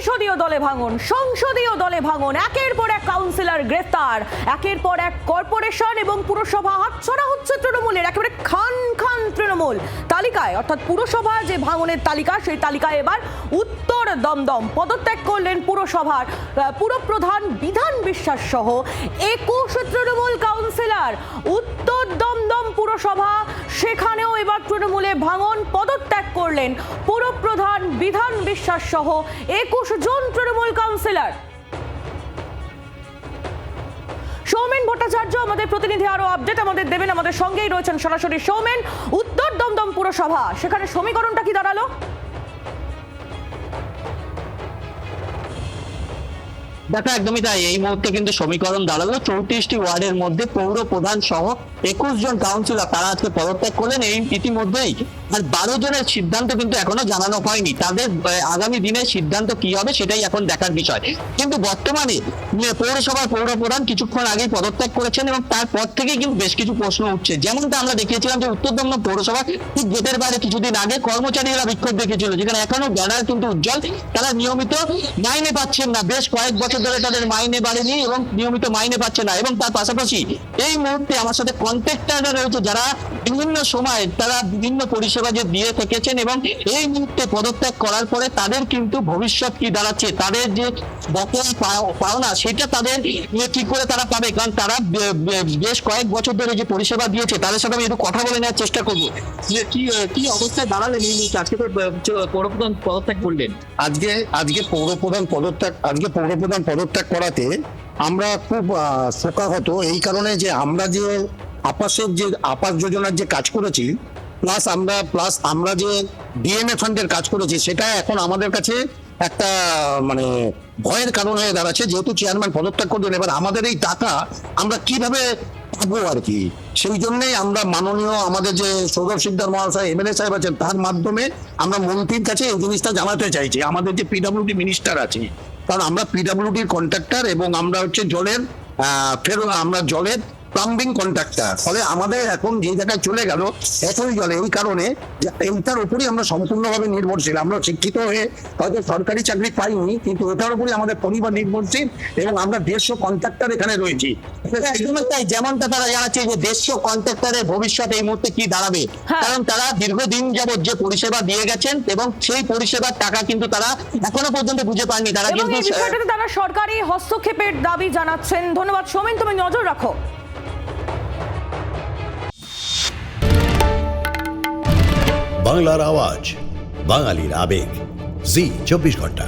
পরিষদীয় দলে ভাঙন, সংসদীয় দলে ভাঙন, একের পর এক কাউন্সিলর গ্রেফতার, একের পর এক কর্পোরেশন এবং পুরসভা হাতছাড়া হচ্ছে তৃণমূলের। একেবারে খান খান তৃণমূল তালিকায়, অর্থাৎ পুরসভা যে ভাঙনের তালিকা, সেই তালিকায় এবার উত্তর দমদম। পদত্যাগ করলেন পুরসভার পুরপ্রধান বিধান বিশ্বাস সহ 21 তৃণমূল কাউন্সিলর। উত্তর দমদম পুরসভা, সেখানেও এবার তৃণমূলে ভাঙন। পদত্যাগ করলেন পুরপ্রধান বিধান বিশ্বাস সহ 21 জন তৃণমূল কাউন্সিলর। সৌমেন ভট্টাচার্য আমাদের প্রতিনিধি, আরো আপডেট আমাদের দেবেন। আমাদের সঙ্গেই রয়েছেন সরাসরি সৌমেন। উত্তর দমদম পুরসভা, সেখানে সমীকরণটা কি দাঁড়ালো? দেখো, একদমই তাই। এই মুহূর্তে কিন্তু সমীকরণ দাঁড়ালো 34টি ওয়ার্ডের মধ্যে পৌর প্রধান সহ 21 জন কাউন্সিলর তারা আজকে পদত্যাগ করলেন এই ইতিমধ্যেই। আর 12 জনের সিদ্ধান্ত কিন্তু এখনো জানানো হয়নি। তাদের আগামী দিনের সিদ্ধান্ত কি হবে সেটাই এখন দেখার বিষয়। কিন্তু বর্তমানে পৌরসভার পৌর প্রধান কিছুক্ষণ আগেই পদত্যাগ করেছেন এবং তারপর থেকেই কিন্তু বেশ কিছু প্রশ্ন উঠছে। যেমনটা আমরা দেখিয়েছিলাম যে উত্তর দমদম পৌরসভা ঠিক গেটের বাইরে কিছুদিন আগে কর্মচারীরা বিক্ষোভ দেখেছিল, যেখানে এখনো ব্যানার কিন্তু উজ্জ্বল। তারা নিয়মিত মাইনে পাচ্ছেন না, বেশ কয়েক বছর ধরে তাদের মাইনে বাড়েনি এবং নিয়মিত মাইনে পাচ্ছে না। এবং তার পাশাপাশি এই মুহূর্তে আমার সাথে কন্ট্রাক্টররা রয়েছে, যারা বিভিন্ন সময় তারা বিভিন্ন পরিষেবা যে দিয়ে থেকেছেন এবং এই মুহূর্তে পদত্যাগ করার পরে তাদের কিন্তু ভবিষ্যৎ কি দাঁড়াচ্ছে, তাদের যে বকেয়া পাওনা সেটা তাদের কি করে তারা পাবে, কারণ তারা বেশ কয়েক বছর ধরে যে পরিষেবা দিয়েছে। তাদের সাথে আমি একটু কথা বলে নেওয়ার চেষ্টা করবো যে কি অবস্থায় দাঁড়ালেন এই মুহূর্তে। আজকে তো পৌরপ্রধান পদত্যাগ করলেন। আজকে পৌরপ্রধান পদত্যাগ করাতে আমরা খুব শোকাহত, এই কারণে যে আমরা যে আবাস যোজনার যে কাজ করেছি, প্লাস আমরা যে ডিএমএ ফান্ডের কাজ করেছি, সেটা এখন আমাদের কাছে একটা মানে ভয়ের কারণ হয়ে দাঁড়াচ্ছে। যেহেতু চেয়ারম্যান পদত্যাগ করলেন, এবার আমাদের এই টাকা আমরা কিভাবে পাবো আর কি। সেই জন্যই আমরা মাননীয় আমাদের যে সৌরভ সিকদার মহাশয় এমএলএ সাহেব আছেন, তার মাধ্যমে আমরা মন্ত্রীর কাছে এই জিনিসটা জানাতে চাইছি। আমাদের যে পিডব্লিউডি মিনিস্টার আছে, কারণ আমরা পিডব্লিউডির কন্ট্রাক্টর এবং আমরা হচ্ছে জলের প্লাম্বিং কন্ট্রাক্টর। ফলে আমাদের এখন যে জায়গায় চলে গেল একই জলে, এই কারণে এইটার উপরই আমরা সম্পূর্ণভাবে নির্ভরশীল। আমরা শিক্ষিত হয়ে হয়তো সরকারি চাকরি পাইনি, কিন্তু এটার উপরই আমাদের পরিবার নির্ভরশীল এবং আমরা 150 কন্ট্রাক্টর এখানে রয়েছি। একদমই তাই, যেমনটা তারা জানাচ্ছে যে 150 কন্ট্রাক্টরের ভবিষ্যৎ এই মুহূর্তে কি দাঁড়াবে, কারণ তারা দীর্ঘদিন যাবত যে পরিষেবা দিয়ে গেছেন এবং সেই পরিষেবার টাকা কিন্তু তারা এখনো পর্যন্ত বুঝে পাননি। তারা কিন্তু এই বিষয়টাতে তারা সরকারি হস্তক্ষেপের দাবি জানাচ্ছেন। ধন্যবাদ সৌমেন, তুমি নজর রাখো। বাংলার আওয়াজ, বাঙালির আবেগ, জি 24 ঘন্টা।